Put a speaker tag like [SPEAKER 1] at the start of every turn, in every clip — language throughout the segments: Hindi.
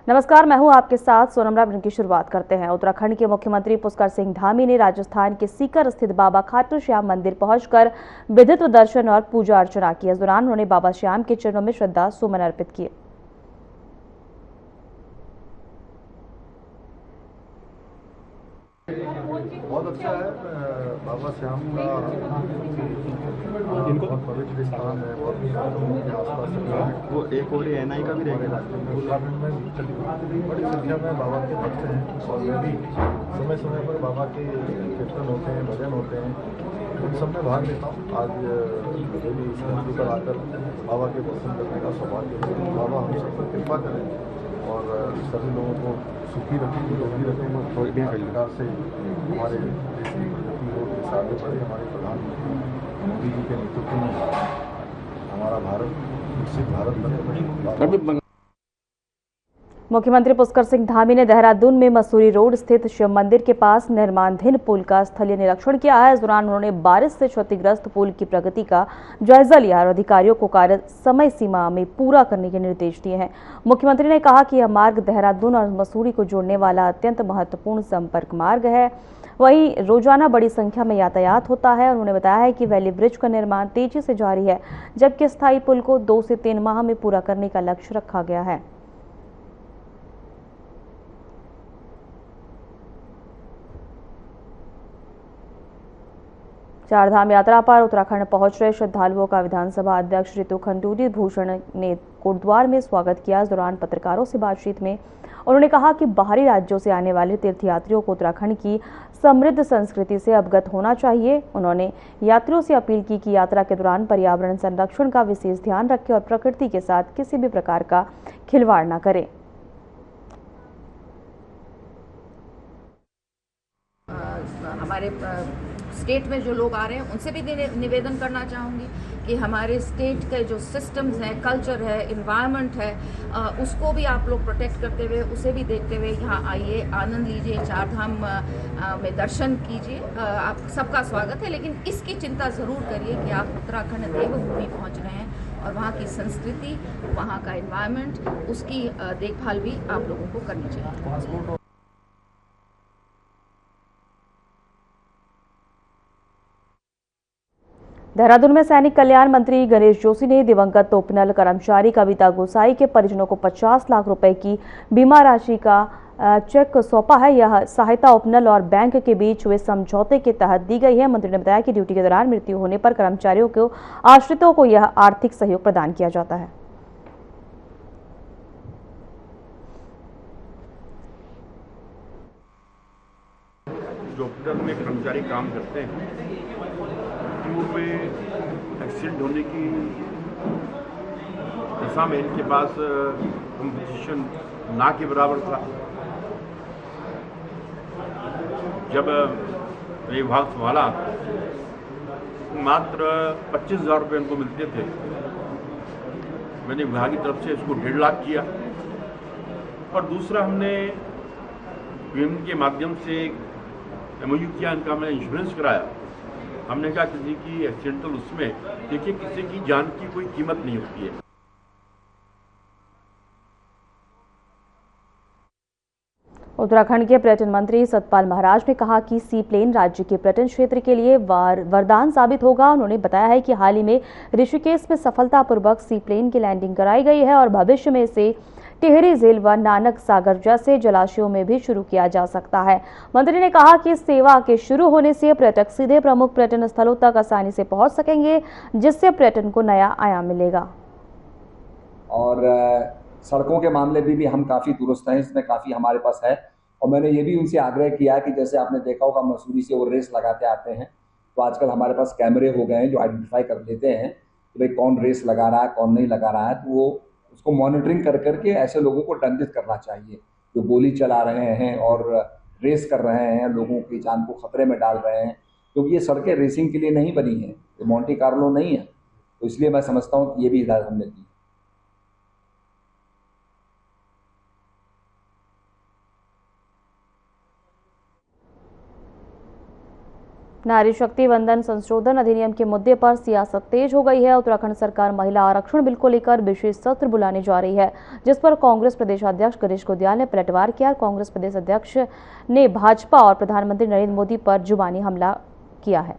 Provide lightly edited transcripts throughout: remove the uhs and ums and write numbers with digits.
[SPEAKER 1] नमस्कार, मैं हूं आपके साथ सोनम राम। की शुरुआत करते हैं। उत्तराखंड के मुख्यमंत्री पुष्कर सिंह धामी ने राजस्थान के सीकर स्थित बाबा खाटू श्याम मंदिर पहुंचकर विधित्व दर्शन और पूजा अर्चना की। इस दौरान उन्होंने बाबा श्याम के चरणों में श्रद्धा सुमन अर्पित किए।
[SPEAKER 2] बहुत अच्छा है। बाबा श्याम का बहुत पवित्र स्थान है। बहुत के आसपास
[SPEAKER 3] वो एक और एनआई का भी रहेगा।
[SPEAKER 2] उत्तराखंड में बड़ी संख्या में बाबा के भक्त हैं और वे भी समय समय पर बाबा के कीर्तन होते हैं, भजन होते हैं, उन सब में भाग लेता हूँ। आज मुझे भी इस धरती पर आकर बाबा के दर्शन करने का सौभाग्य है। बाबा हम सब पर कृपा करें और सभी लोगों को सुखी रखें, निरोगी रखें। प्रकार से हमारे देश की प्रगति हो, देश आगे बढ़े। हमारे प्रधानमंत्री मोदी जी के नेतृत्व में हमारा भारत विकसित भारत बने।
[SPEAKER 1] मुख्यमंत्री पुष्कर सिंह धामी ने देहरादून में मसूरी रोड स्थित शिव मंदिर के पास निर्माणाधीन पुल का स्थलीय निरीक्षण किया है। इस दौरान उन्होंने बारिश से क्षतिग्रस्त पुल की प्रगति का जायजा लिया और अधिकारियों को कार्य समय सीमा में पूरा करने के निर्देश दिए हैं। मुख्यमंत्री ने कहा कि यह मार्ग देहरादून और मसूरी को जोड़ने वाला अत्यंत महत्वपूर्ण संपर्क मार्ग है। वहीं रोजाना बड़ी संख्या में यातायात होता है। उन्होंने बताया है कि वैली ब्रिज का निर्माण तेजी से जारी है, जबकि स्थायी पुल को 2 से 3 माह में पूरा करने का लक्ष्य रखा गया है। चारधाम यात्रा पर उत्तराखंड पहुंच रहे श्रद्धालुओं का विधानसभा अध्यक्ष ऋतु खंडूरी भूषण ने कोटद्वार में स्वागत किया। इस दौरान पत्रकारों से बातचीत में उन्होंने कहा कि बाहरी राज्यों से आने वाले तीर्थयात्रियों को उत्तराखंड की समृद्ध संस्कृति से अवगत होना चाहिए। उन्होंने यात्रियों से अपील की कि यात्रा के दौरान पर्यावरण संरक्षण का विशेष ध्यान रखें और प्रकृति के साथ किसी भी प्रकार का खिलवाड़ न करें।
[SPEAKER 4] हमारे स्टेट में जो लोग आ रहे हैं उनसे भी निवेदन करना चाहूँगी कि हमारे स्टेट के जो सिस्टम्स हैं, कल्चर है, इन्वायरमेंट है, उसको भी आप लोग प्रोटेक्ट करते हुए, उसे भी देखते हुए यहाँ आइए, आनंद लीजिए, चारधाम में दर्शन कीजिए। आप सबका स्वागत है, लेकिन इसकी चिंता ज़रूर करिए कि आप उत्तराखंड देवभूमि पहुँच रहे हैं और वहाँ की संस्कृति, वहाँ का इन्वायरमेंट, उसकी देखभाल भी आप लोगों को करनी चाहिए।
[SPEAKER 1] देहरादून में सैनिक कल्याण मंत्री गणेश जोशी ने दिवंगत उपनल कर्मचारी कविता गोसाई के परिजनों को 50 लाख रुपए की बीमा राशि का चेक सौंपा है। यह सहायता उपनल और बैंक के बीच हुए समझौते के तहत दी गई है। मंत्री ने बताया कि ड्यूटी के दौरान मृत्यु होने पर कर्मचारियों को आश्रितों को यह आर्थिक सहयोग प्रदान किया जाता है।
[SPEAKER 5] जो उपनल में कर्मचारी काम करते हैं, में एक्सीडेंट होने की दशा में इनके पास कंपनसेशन ना के बराबर था। जब विभाग संभाला मात्र 25,000 रुपये उनको मिलते थे। मैंने विभाग की तरफ से इसको 1.5 लाख किया और दूसरा हमने पीएम के माध्यम से एमओयू किया, इनका हमने इंश्योरेंस कराया। हमने कहा किसी की एक्सीडेंटल उसमें देखिए किसी की जान की कोई कीमत नहीं होती है।
[SPEAKER 1] उत्तराखंड के पर्यटन मंत्री सतपाल महाराज ने कहा कि सी प्लेन राज्य के पर्यटन क्षेत्र के लिए वरदान साबित होगा। उन्होंने बताया है कि हाल ही में ऋषिकेश में सफलतापूर्वक सी प्लेन की लैंडिंग कराई गई है और भविष्य में इसे टिहरी झील व नानक सागर जैसे जलाशयों में भी शुरू किया जा सकता है। मंत्री ने कहा कि इस सेवा के शुरू होने से पर्यटक सीधे प्रमुख पर्यटन स्थलों तक आसानी से पहुंच सकेंगे, जिससे पर्यटन को नया आयाम मिलेगा।
[SPEAKER 6] और सड़कों के मामले में भी हम काफ़ी दुरुस्त हैं, इसमें काफ़ी हमारे पास है। और मैंने ये भी उनसे आग्रह किया कि जैसे आपने देखा होगा मसूरी से वो रेस लगाते आते हैं, तो आजकल हमारे पास कैमरे हो गए हैं जो आइडेंटिफाई कर लेते हैं कि भाई कौन रेस लगा रहा है, कौन नहीं लगा रहा है। तो वो उसको मॉनिटरिंग कर करके ऐसे लोगों को दंडित करना चाहिए जो गोली चला रहे हैं और रेस कर रहे हैं, लोगों की जान को खतरे में डाल रहे हैं, क्योंकि ये सड़कें रेसिंग के लिए नहीं बनी हैं, ये मोंटी कार्लो नहीं है। तो इसलिए मैं समझता हूँ कि ये भी हिदायत हमने दी।
[SPEAKER 1] नारी शक्ति वंदन संशोधन अधिनियम के मुद्दे पर सियासत तेज हो गई है। उत्तराखंड सरकार महिला आरक्षण बिल को लेकर विशेष सत्र बुलाने जा रही है, जिस पर कांग्रेस प्रदेश अध्यक्ष गणेश गोदियाल ने पलटवार किया। कांग्रेस प्रदेश अध्यक्ष ने भाजपा और प्रधानमंत्री नरेंद्र मोदी पर जुबानी हमला किया है।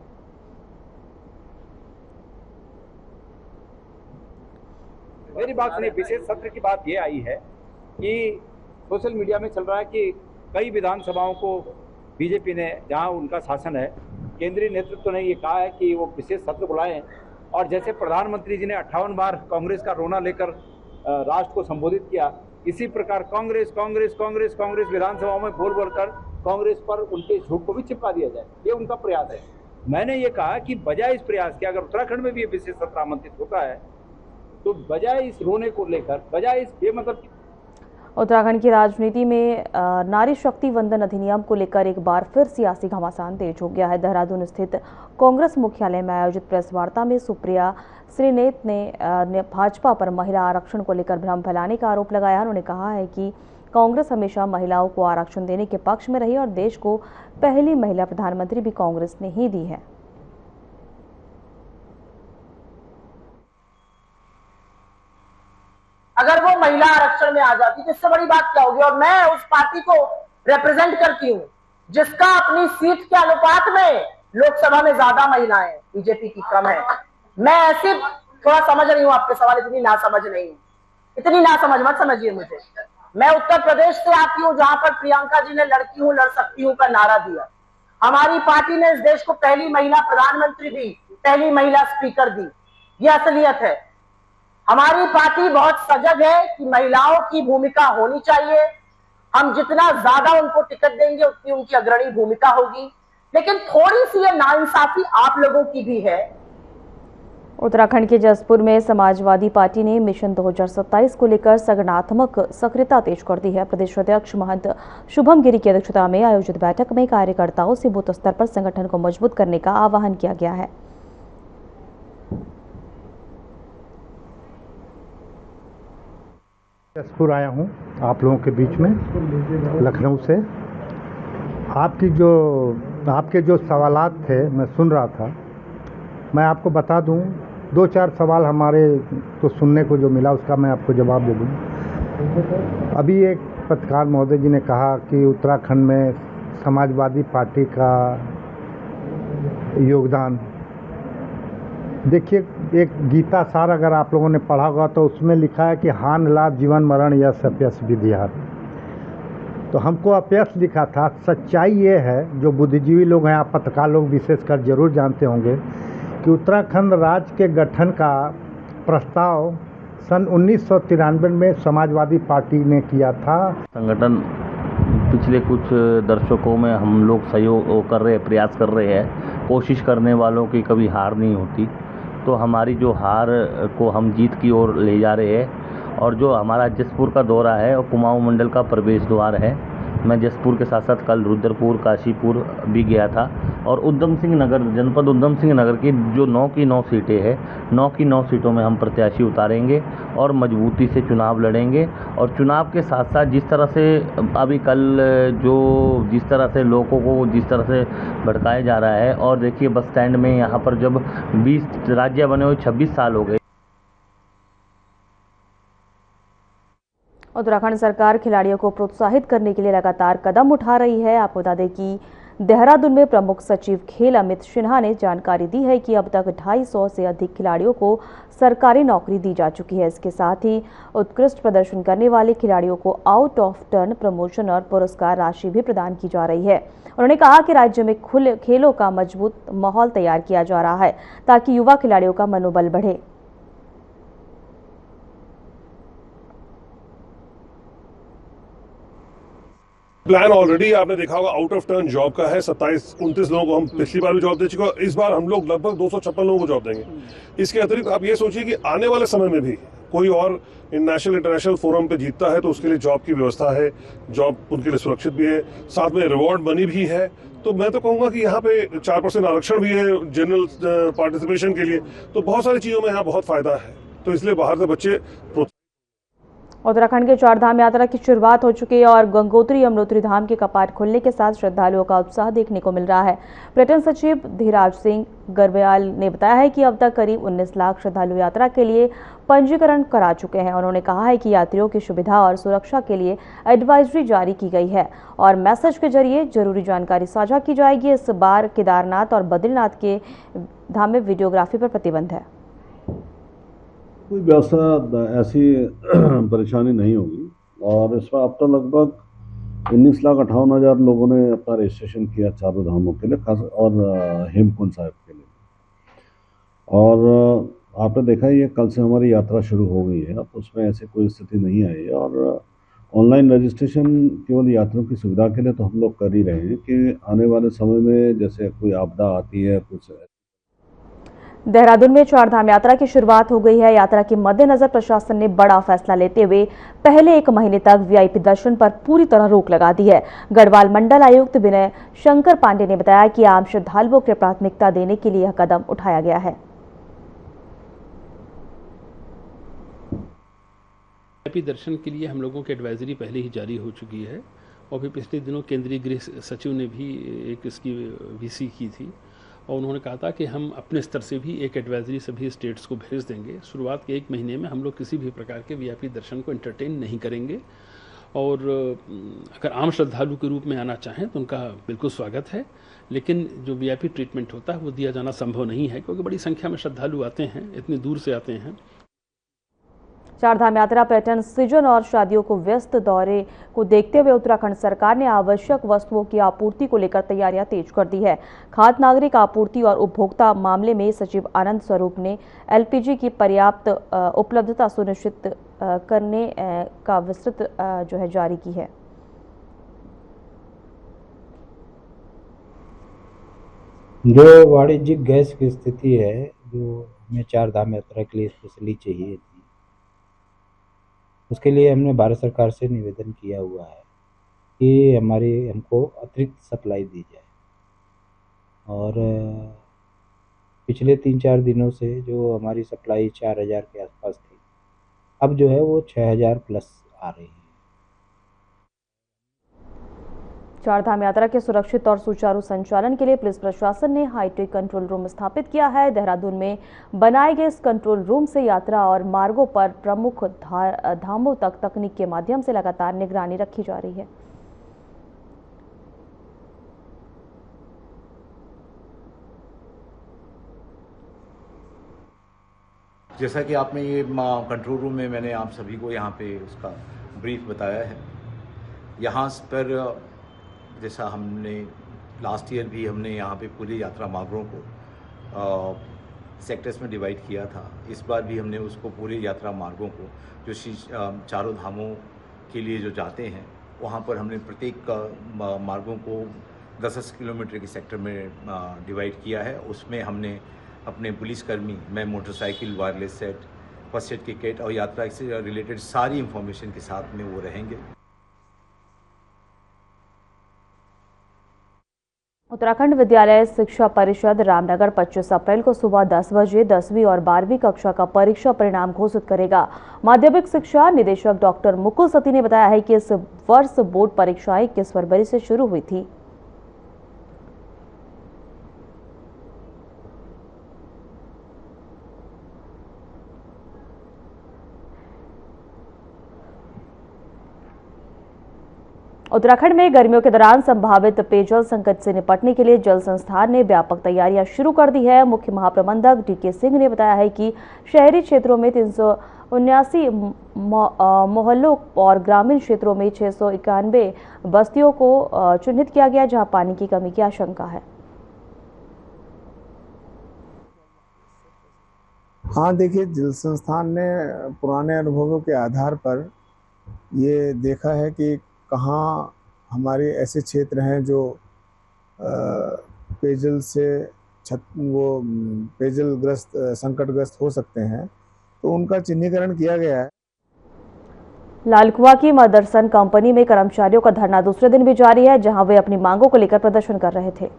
[SPEAKER 7] मेरी बात सुनिए, विशेष सत्र की बात ये आई है कि सोशल मीडिया में चल रहा है कि कई विधानसभाओं को बीजेपी ने, जहां उनका शासन है, केंद्रीय नेतृत्व ने ये कहा है कि वो विशेष सत्र बुलाएं। और जैसे प्रधानमंत्री जी ने 58 बार कांग्रेस का रोना लेकर राष्ट्र को संबोधित किया, इसी प्रकार कांग्रेस कांग्रेस कांग्रेस कांग्रेस विधानसभाओं में बोल बोलकर कांग्रेस पर उनके झूठ को भी चिपका दिया जाए, ये उनका प्रयास है। मैंने ये कहा कि बजाय इस प्रयास के, अगर उत्तराखंड में भी ये विशेष सत्र आमंत्रित होता है तो बजाय इस रोने को लेकर, बजाय इस बेमतलब।
[SPEAKER 1] उत्तराखंड की राजनीति में नारी शक्ति वंदन अधिनियम को लेकर एक बार फिर सियासी घमासान तेज हो गया है। देहरादून स्थित कांग्रेस मुख्यालय में आयोजित प्रेस वार्ता में सुप्रिया श्रीनेत ने भाजपा पर महिला आरक्षण को लेकर भ्रम फैलाने का आरोप लगाया। उन्होंने कहा है कि कांग्रेस हमेशा महिलाओं को आरक्षण देने के पक्ष में रही और देश को पहली महिला प्रधानमंत्री भी कांग्रेस ने ही दी है।
[SPEAKER 8] अगर वो महिला आरक्षण में आ जाती तो इससे बड़ी बात क्या होगी। और मैं उस पार्टी को रिप्रेजेंट करती हूं जिसका अपनी सीट के अनुपात में लोकसभा में ज्यादा महिलाएं, बीजेपी की कम है। मैं ऐसे थोड़ा समझ रही हूं आपके सवाल, इतनी नासमझ नहीं हूं, इतनी नासमझ मत समझिए मुझे। मैं उत्तर प्रदेश से आती हूं जहां पर प्रियंका जी ने लड़की हूं लड़ सकती हूं का नारा दिया। हमारी पार्टी ने इस देश को पहली महिला प्रधानमंत्री दी, पहली महिला स्पीकर दी। यह असलियत है। हमारी पार्टी बहुत सजग है कि महिलाओं की भूमिका होनी चाहिए। हम जितना ज्यादा उनको टिकट देंगे उतनी उनकी अग्रणी भूमिका होगी, लेकिन थोड़ी सी ये नाइंसाफी आप लोगों की भी है।
[SPEAKER 1] उत्तराखंड के जसपुर में समाजवादी पार्टी ने मिशन 2027 को लेकर संगठनात्मक सक्रियता तेज कर दी है। प्रदेश अध्यक्ष महंत शुभम गिरी की अध्यक्षता में आयोजित बैठक में कार्यकर्ताओं से बूथ स्तर पर संगठन को मजबूत करने का आह्वान किया गया है।
[SPEAKER 9] जसपुर आया हूँ आप लोगों के बीच में लखनऊ से। आपके जो सवालात थे मैं सुन रहा था। मैं आपको बता दूं, 2-4 सवाल हमारे तो सुनने को जो मिला उसका मैं आपको जवाब दे दूं। अभी एक पत्रकार महोदय जी ने कहा कि उत्तराखंड में समाजवादी पार्टी का योगदान, देखिए एक गीता सार अगर आप लोगों ने पढ़ा होगा तो उसमें लिखा है कि हान लाभ जीवन मरण यश अपयश विधियात। तो हमको अपयश लिखा था। सच्चाई ये है, जो बुद्धिजीवी लोग हैं, आप पत्रकार लोग विशेषकर जरूर जानते होंगे कि उत्तराखंड राज्य के गठन का प्रस्ताव सन 1993 में समाजवादी पार्टी ने किया था।
[SPEAKER 10] संगठन पिछले कुछ दशकों में हम लोग सहयोग कर रहे हैं, प्रयास कर रहे हैं। कोशिश करने वालों की कभी हार नहीं होती। तो हमारी जो हार को हम जीत की ओर ले जा रहे हैं। और जो हमारा जसपुर का दौरा है और कुमाऊं मंडल का प्रवेश द्वार है। मैं जसपुर के साथ साथ कल रुद्रपुर, काशीपुर भी गया था। और उधम सिंह नगर, जनपद उधम सिंह नगर की जो 9 की 9 सीटें हैं, 9 की 9 सीटों में हम प्रत्याशी उतारेंगे और मजबूती से चुनाव लड़ेंगे। और चुनाव के साथ साथ जिस तरह से अभी कल जिस तरह से लोगों को जिस तरह से भड़काया जा रहा है, और देखिए बस स्टैंड में यहाँ पर जब 20 राज्य बने हुए 26 साल हो गए।
[SPEAKER 1] उत्तराखंड सरकार खिलाड़ियों को प्रोत्साहित करने के लिए लगातार कदम उठा रही है। आपको बता दें कि देहरादून में प्रमुख सचिव खेल अमित सिन्हा ने जानकारी दी है कि अब तक 250 से अधिक खिलाड़ियों को सरकारी नौकरी दी जा चुकी है। इसके साथ ही उत्कृष्ट प्रदर्शन करने वाले खिलाड़ियों को आउट ऑफ टर्न प्रमोशन और पुरस्कार राशि भी प्रदान की जा रही है। उन्होंने कहा कि राज्य में खुले खेलों का मजबूत माहौल तैयार किया जा रहा है ताकि युवा खिलाड़ियों का मनोबल बढ़े।
[SPEAKER 11] प्लान ऑलरेडी आपने देखा होगा आउट ऑफ टर्न जॉब का है। 27-29 लोगों को हम पिछली बार भी जॉब दे चुके हैं। इस बार हम लोग लगभग 256 लोगों को जॉब देंगे। इसके अतिरिक्त आप ये सोचिए कि आने वाले समय में भी कोई और नेशनल इंटरनेशनल फोरम पे जीतता है तो उसके लिए जॉब की व्यवस्था है, जॉब उनके लिए सुरक्षित भी है, साथ में रिवॉर्ड मनी भी है। तो मैं तो कहूँगा कि यहाँ पे 4% आरक्षण भी है जनरल पार्टिसिपेशन के लिए। तो बहुत सारी चीज़ों में यहाँ बहुत फायदा है। तो इसलिए बाहर से बच्चे
[SPEAKER 1] उत्तराखंड के चारधाम यात्रा की शुरुआत हो चुकी है और गंगोत्री यमुनोत्री धाम के कपाट खुलने के साथ श्रद्धालुओं का उत्साह देखने को मिल रहा है। पर्यटन सचिव धीराज सिंह गर्ब्याल ने बताया है कि अब तक करीब 19 लाख श्रद्धालु यात्रा के लिए पंजीकरण करा चुके हैं। उन्होंने कहा है कि यात्रियों की सुविधा और सुरक्षा के लिए एडवाइजरी जारी की गई है और मैसेज के जरिए जरूरी जानकारी साझा की जाएगी। इस बार केदारनाथ और बद्रीनाथ के धाम में वीडियोग्राफी पर प्रतिबंध है।
[SPEAKER 12] कोई व्यवस्था ऐसी परेशानी नहीं होगी और इसमें अब तक लगभग 19,58,000 लोगों ने अपना रजिस्ट्रेशन किया चारों धामों के लिए, खास और हेमकुंड साहिब के लिए। और आपने देखा ये कल से हमारी यात्रा शुरू हो गई है, अब उसमें ऐसी कोई स्थिति नहीं आई है। और ऑनलाइन रजिस्ट्रेशन केवल यात्रियों की सुविधा के लिए तो हम लोग कर ही रहे हैं कि आने वाले समय में जैसे कोई आपदा आती है कुछ।
[SPEAKER 1] देहरादून में चारधाम यात्रा की शुरुआत हो गई है। यात्रा के मद्देनजर प्रशासन ने बड़ा फैसला लेते हुए पहले एक महीने तक वीआईपी दर्शन पर पूरी तरह रोक लगा दी है। गढ़वाल मंडल आयुक्त विनय शंकर पांडे ने बताया कि आम श्रद्धालुओं को प्राथमिकता देने के लिए यह कदम उठाया गया है।
[SPEAKER 13] वीआईपी दर्शन के लिए हम लोगों की एडवाइजरी पहले ही जारी हो चुकी है और भी पिछले दिनों केंद्रीय गृह सचिव ने भी एक इसकी वीसी की थी और उन्होंने कहा था कि हम अपने स्तर से भी एक एडवाइजरी सभी स्टेट्स को भेज देंगे। शुरुआत के एक महीने में हम लोग किसी भी प्रकार के वीआईपी दर्शन को एंटरटेन नहीं करेंगे और अगर आम श्रद्धालु के रूप में आना चाहें तो उनका बिल्कुल स्वागत है, लेकिन जो वीआईपी ट्रीटमेंट होता है वो दिया जाना संभव नहीं है क्योंकि बड़ी संख्या में श्रद्धालु आते हैं, इतनी दूर से आते हैं।
[SPEAKER 1] चारधाम यात्रा पर्यटन सीजन और शादियों को व्यस्त दौरे को देखते हुए उत्तराखंड सरकार ने आवश्यक वस्तुओं की आपूर्ति को लेकर तैयारियां तेज कर दी है। खाद्य नागरिक आपूर्ति और उपभोक्ता मामले में सचिव आनंद स्वरूप ने एलपीजी की पर्याप्त उपलब्धता सुनिश्चित करने का विस्तृत जारी की है।
[SPEAKER 14] जो वाणिज्यिक गैस की स्थिति है, जो हमें चारधाम यात्रा के लिए स्पेशली चाहिए, उसके लिए हमने भारत सरकार से निवेदन किया हुआ है कि हमको अतिरिक्त सप्लाई दी जाए। और पिछले 3-4 दिनों से जो हमारी सप्लाई 4,000 के आसपास थी, अब जो है वो 6,000 प्लस आ रही है।
[SPEAKER 1] चारधाम यात्रा के सुरक्षित और सुचारू संचालन के लिए पुलिस प्रशासन ने हाईटेक कंट्रोल रूम स्थापित किया है। देहरादून में बनाए गए इस कंट्रोल रूम से यात्रा और मार्गों पर प्रमुख धामों तक तकनीक के माध्यम से लगातार निगरानी रखी जा रही है।
[SPEAKER 15] जैसा कि आपने ये कंट्रोल रूम में मैंने आप सभी को यहाँ पे उसका ब्रीफ बताया है। यहाँ पर जैसा हमने लास्ट ईयर भी हमने यहाँ पे पूरी यात्रा मार्गों को सेक्टर्स में डिवाइड किया था। इस बार भी हमने उसको पूरे यात्रा मार्गों को जो चारों धामों के लिए जो जाते हैं वहाँ पर हमने प्रत्येक मार्गों को 10-10 किलोमीटर के सेक्टर में डिवाइड किया है। उसमें हमने अपने पुलिसकर्मी में motorcycle, wireless set, first aid की किट और यात्रा से रिलेटेड सारी इंफॉर्मेशन के साथ में वो रहेंगे।
[SPEAKER 1] उत्तराखंड विद्यालय शिक्षा परिषद रामनगर 25 अप्रैल को सुबह 10 बजे 10वीं और 12वीं कक्षा का परीक्षा परिणाम घोषित करेगा। माध्यमिक शिक्षा निदेशक डॉक्टर मुकुल सती ने बताया है कि इस वर्ष बोर्ड परीक्षाएं 21 फरवरी से शुरू हुई थी। उत्तराखंड में गर्मियों के दौरान संभावित पेयजल संकट से निपटने के लिए जल संस्थान ने व्यापक तैयारियां शुरू कर दी है। मुख्य महाप्रबंधक डीके सिंह ने बताया है कि शहरी क्षेत्रों में 379 मोहल्लों और ग्रामीण क्षेत्रों में 691 बस्तियों को चिन्हित किया गया जहां पानी की कमी की आशंका है।
[SPEAKER 16] हाँ, देखिए, जल संस्थान ने पुराने अनुभवों के आधार पर ये देखा है कि कहाँ हमारे ऐसे क्षेत्र हैं जो पेयजल से पेयजलग्रस्त संकटग्रस्त हो सकते हैं, तो उनका चिन्हीकरण किया गया है।
[SPEAKER 1] लालकुआ की मदरसन कंपनी में कर्मचारियों का धरना दूसरे दिन भी जारी है, जहां वे अपनी मांगों को लेकर प्रदर्शन कर रहे थे।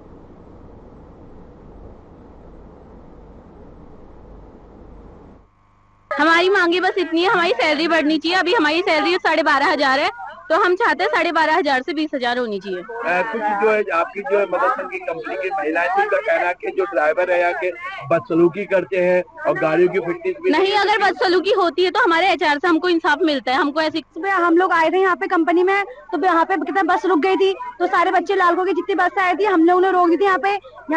[SPEAKER 17] हमारी मांगे बस इतनी है, हमारी सैलरी बढ़नी चाहिए। अभी हमारी सैलरी 12,500 है, तो हम चाहते हैं 12,500 से 20,000 होनी चाहिए।
[SPEAKER 18] कुछ जो है आपकी जो है मदद संघ की कंपनी की महिलाएं थी, उनका कहना है कि जो ड्राइवर है यहाँ के बदसलूकी करते हैं और गाड़ियों की फिटनेस भी
[SPEAKER 17] नहीं, अगर बदसलूकी होती है तो हमारे HR से हमको इंसाफ मिलता है। हमको ऐसी हम लोग आए थे यहाँ पे कंपनी में, तो यहाँ पे कितना बस रुक गई थी, तो सारे बच्चे लालगो की जितनी बस आई थी हम लोग ने रोक दी थी। यहाँ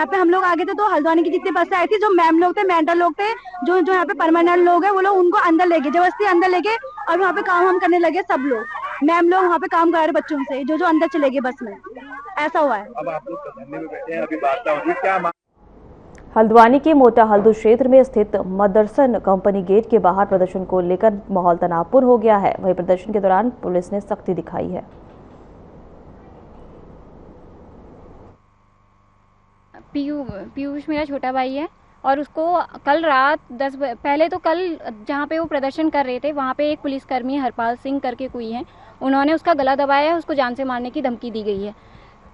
[SPEAKER 17] पे हम लोग आगे थे तो हल्द्वानी की जितनी बस आई थी, जो मैम लोग थे, मेंटर लोग थे, जो यहाँ पे परमानेंट लोग है, वो लोग उनको अंदर लेके जबरदस्ती अंदर लेके और वहाँ पे काम हम करने लगे। सब लोग मैम लोग वहाँ पे काम कर रहे बच्चों से, जो अंदर चले गए बस में, ऐसा हुआ है।
[SPEAKER 18] अब आप लोग धरने में बैठे हैं, अभी वार्ता होगी, क्या
[SPEAKER 1] हल्द्वानी के मोटा हल्दू क्षेत्र में स्थित मदरसन कंपनी गेट के बाहर प्रदर्शन को लेकर माहौल तनावपूर्ण हो गया है। वहीं प्रदर्शन के दौरान पुलिस ने सख्ती दिखाई है।
[SPEAKER 19] पीयूष मेरा छोटा भाई है और उसको कल रात 10 पहले तो कल जहाँ पे वो प्रदर्शन कर रहे थे वहाँ पे एक पुलिसकर्मी हरपाल सिंह करके कोई है, उन्होंने उसका गला दबाया है, उसको जान से मारने की धमकी दी गई है।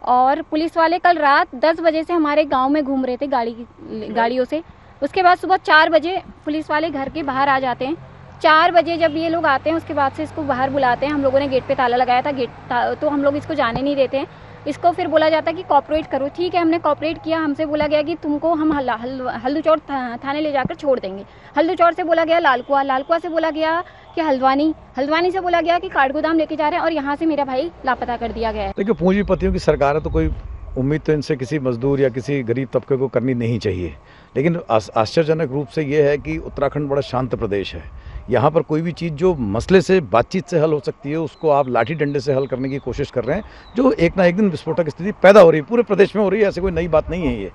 [SPEAKER 19] और पुलिस वाले कल रात 10 बजे से हमारे गांव में घूम रहे थे गाड़ियों से। उसके बाद सुबह 4 बजे पुलिस वाले घर के बाहर आ जाते हैं। 4 बजे जब ये लोग आते हैं उसके बाद से इसको बाहर बुलाते हैं। हम लोगों ने गेट पे ताला लगाया था, तो हम लोग इसको जाने नहीं देते हैं। इसको फिर बोला जाता है कि कॉपरेट करो। ठीक है, हमने कॉपरेट किया। हमसे बोला गया कि तुमको हम हल्दूचौर थाने ले जाकर छोड़ देंगे। हल्दूचौर से बोला गया लालकुआ से बोला गया कि हल्द्वानी से बोला गया कि काठगोदाम लेके जा रहे हैं और यहाँ से मेरा भाई लापता कर दिया गया है।
[SPEAKER 7] देखिए, पूंजीपतियों की सरकार है तो कोई उम्मीद तो इनसे किसी मजदूर या किसी गरीब तबके को करनी नहीं चाहिए। लेकिन आश्चर्यजनक रूप से ये है कि उत्तराखंड बड़ा शांत प्रदेश है। यहाँ पर कोई भी चीज़ जो मसले से बातचीत से हल हो सकती है उसको आप लाठी डंडे से हल करने की कोशिश कर रहे हैं, जो एक ना एक दिन विस्फोटक स्थिति पैदा हो रही है, पूरे प्रदेश में हो रही है। ऐसे कोई नई बात नहीं है ये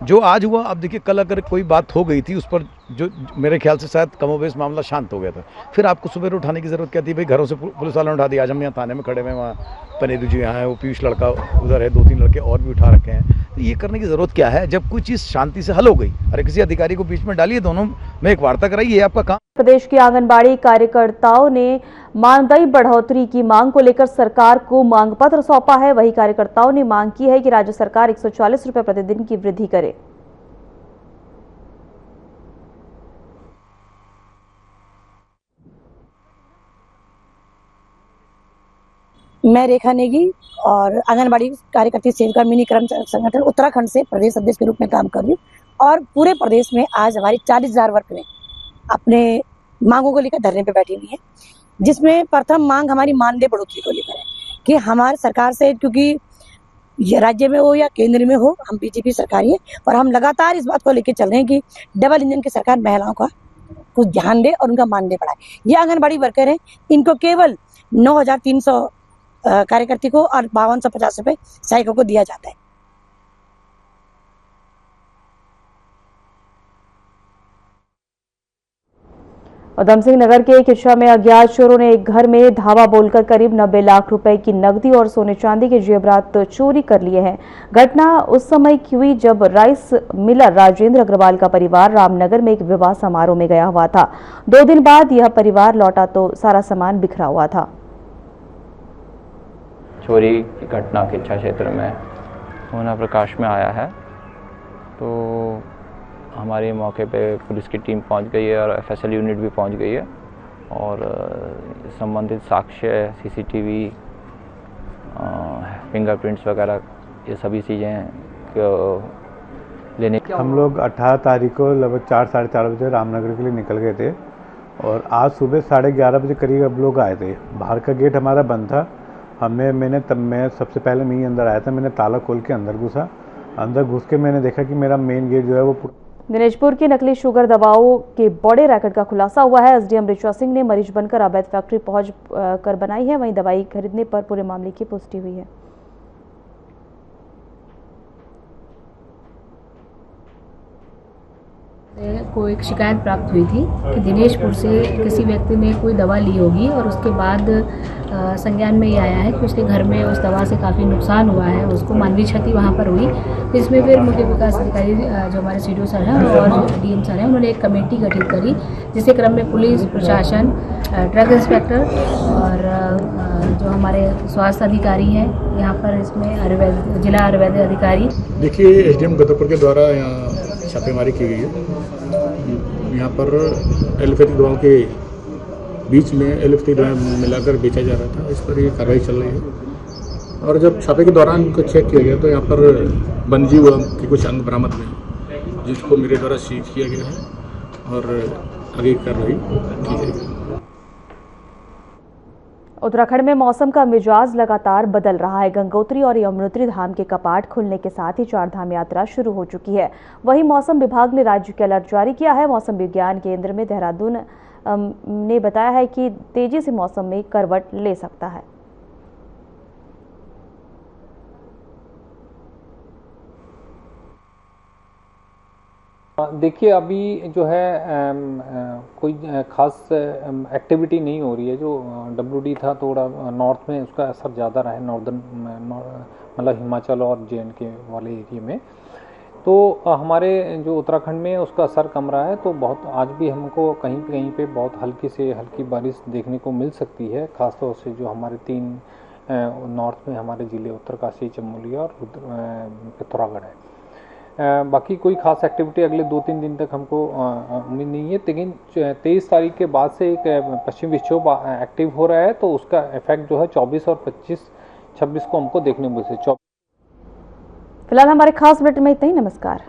[SPEAKER 7] जो आज हुआ। अब देखिए, कल अगर कोई बात हो गई थी उस पर जो मेरे ख्याल से शायद कमोबेश मामला शांत हो गया था, फिर आपको सुबह उठाने की ज़रूरत क्या थी? भाई घरों से पुलिस वालों ने उठा दिया। आज हम यहाँ थाने में खड़े हुए, वहाँ पनेदू जी यहाँ है, वो पीयूष लड़का उधर है, 2-3 लड़के और भी उठा रखे हैं। तो ये करने की ज़रूरत क्या है जब कोई चीज़ शांति से हल हो गई? अरे किसी अधिकारी को बीच में डालिए, दोनों में एक वार्ता कराइए, आपका काम।
[SPEAKER 1] प्रदेश की आंगनबाड़ी कार्यकर्ताओं ने मानदेय बढ़ोतरी की मांग को लेकर सरकार को मांग पत्र सौंपा है। वहीं कार्यकर्ताओं ने मांग की है कि राज्य सरकार 140 रुपये प्रतिदिन की वृद्धि करे।
[SPEAKER 20] मैं रेखा नेगी और आंगनबाड़ी कार्यकर्ती सेविका मिनी क्रम संगठन उत्तराखंड से प्रदेश अध्यक्ष के रूप में काम कर रही हूँ। और पूरे प्रदेश में आज हमारी 40,000 वर्करें अपने मांगों को लेकर धरने पे बैठी हुई है, जिसमें प्रथम मांग हमारी मानदेय बढ़ोतरी को लेकर है कि हमारी सरकार से, क्योंकि ये राज्य में हो या केंद्र में हो, हम बीजेपी सरकार है और हम लगातार इस बात को लेकर चल रहे हैं कि डबल इंजन की सरकार महिलाओं का कुछ ध्यान दे और उनका मानदेय बढ़ाए। ये आंगनबाड़ी वर्कर हैं, इनको केवल 9,300 कार्यकर्ती को और 5250 रुपये सहायकों को दिया जाता है।
[SPEAKER 1] उधम सिंह नगर के किच्छा में अज्ञात चोरों ने एक घर में धावा बोलकर करीब 90 लाख रुपए की नकदी और सोने चांदी के जेवरात चोरी कर लिए हैं। घटना उस समय की हुई जब राइस मिलर राजेंद्र अग्रवाल का परिवार रामनगर में एक विवाह समारोह में गया हुआ था। 2 दिन बाद यह परिवार लौटा तो सारा सामान बिखरा हुआ था।
[SPEAKER 21] चोरी की घटना किच्छा क्षेत्र में होना प्रकाश में आया है, तो हमारे मौके पे पुलिस की टीम पहुंच गई है और FSL यूनिट भी पहुंच गई है और संबंधित साक्ष्य, CCTV, फिंगरप्रिंट्स वगैरह ये सभी चीज़ें लेने।
[SPEAKER 22] हम लोग 18 तारीख को लगभग 4-4:30 बजे रामनगर के लिए निकल गए थे और आज सुबह 11:30 बजे करीब अब लोग आए थे। बाहर का गेट हमारा बंद था। मैं सबसे पहले मैं ही अंदर आया था। मैंने ताला खोल के अंदर घुसा। अंदर घुस के मैंने देखा कि मेरा मेन गेट जो है वो।
[SPEAKER 1] दिनेशपुर की नकली शुगर दवाओं के बड़े रैकेट का खुलासा हुआ है। SDM ऋचा सिंह ने मरीज बनकर अवैध फैक्ट्री पहुंच कर बनाई है। वहीं दवाई खरीदने पर पूरे मामले की पुष्टि हुई है।
[SPEAKER 23] को एक शिकायत प्राप्त हुई थी कि दिनेशपुर से किसी व्यक्ति ने कोई दवा ली होगी और उसके बाद संज्ञान में ये आया है कि उसके घर में उस दवा से काफ़ी नुकसान हुआ है, उसको मानवीय क्षति वहाँ पर हुई। इसमें फिर मुख्य विकास अधिकारी जो हमारे CDO सर हैं और DM सर हैं, उन्होंने एक कमेटी गठित करी, जिसके क्रम में पुलिस प्रशासन, ड्रग इंस्पेक्टर और जो हमारे स्वास्थ्य अधिकारी हैं यहाँ पर, इसमें जिला आयुर्वेद अधिकारी।
[SPEAKER 2] देखिए, SDM गदरपुर के द्वारा यहाँ छापेमारी की गई है।
[SPEAKER 3] यहाँ पर एलोपैथिक दवाओं के बीच में एलोपैथिक दवाएं मिलाकर बेचा जा रहा था। इस पर ये कार्रवाई चल रही है और जब छापे के दौरान इनको चेक किया गया तो यहाँ पर वन्यजीव के कुछ अंग बरामद हुए, जिसको मेरे द्वारा सीज किया गया है और आगे कार्रवाई की जाएगी।
[SPEAKER 1] उत्तराखंड में मौसम का मिजाज लगातार बदल रहा है। गंगोत्री और यमुनोत्री धाम के कपाट खुलने के साथ ही चार धाम यात्रा शुरू हो चुकी है। वहीं मौसम विभाग ने राज्य के अलर्ट जारी किया है। मौसम विज्ञान केंद्र में देहरादून ने बताया है कि तेजी से मौसम में करवट ले सकता है।
[SPEAKER 4] देखिए, अभी जो है कोई खास एक्टिविटी नहीं हो रही है। जो WD था थोड़ा नॉर्थ में, उसका असर ज़्यादा रहा है, नॉर्दर्न मतलब हिमाचल और JNK वाले एरिया में। तो हमारे जो उत्तराखंड में उसका असर कम रहा है। तो बहुत आज भी हमको कहीं पे बहुत हल्की से हल्की बारिश देखने को मिल सकती है, खासतौर से जो हमारे 3 नॉर्थ में हमारे ज़िले उत्तरकाशी, चमोली और पिथौरागढ़ है। बाकी कोई खास एक्टिविटी अगले 2-3 दिन तक हमको उम्मीद नहीं है। लेकिन 23 तारीख के बाद से एक पश्चिमी विक्षोभ एक्टिव हो रहा है, तो उसका इफेक्ट जो है 24 और 25-26 को हमको देखने को मिलता है।
[SPEAKER 1] फिलहाल हमारे खास बुलेटिन में इतना ही। नमस्कार।